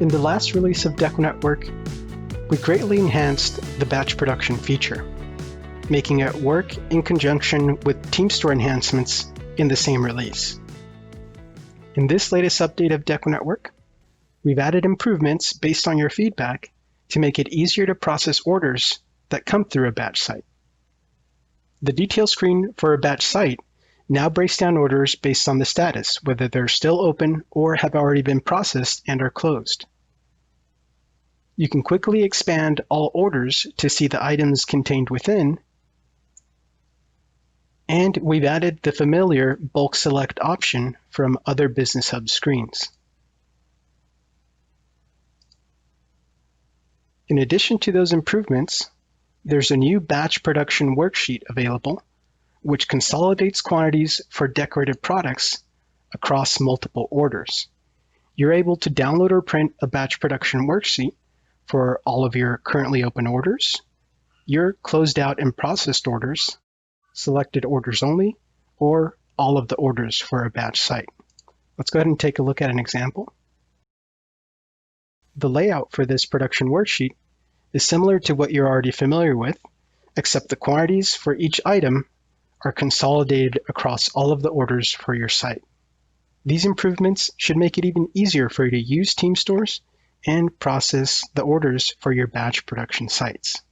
In the last release of DecoNetwork, we greatly enhanced the batch production feature, making it work in conjunction with TeamStore enhancements in the same release. In this latest update of DecoNetwork, we've added improvements based on your feedback to make it easier to process orders that come through a batch site. The detail screen for a batch site now breaks down orders based on the status, whether they're still open or have already been processed and are closed. You can quickly expand all orders to see the items contained within, and we've added the familiar bulk select option from other Business Hub screens. In addition to those improvements, there's a new batch production worksheet available, which consolidates quantities for decorative products across multiple orders. You're able to download or print a batch production worksheet for all of your currently open orders, your closed out and processed orders, selected orders only, or all of the orders for a batch site. Let's go ahead and take a look at an example. The layout for this production worksheet is similar to what you're already familiar with, except the quantities for each item are consolidated across all of the orders for your site. These improvements should make it even easier for you to use TeamStores and process the orders for your batch production sites.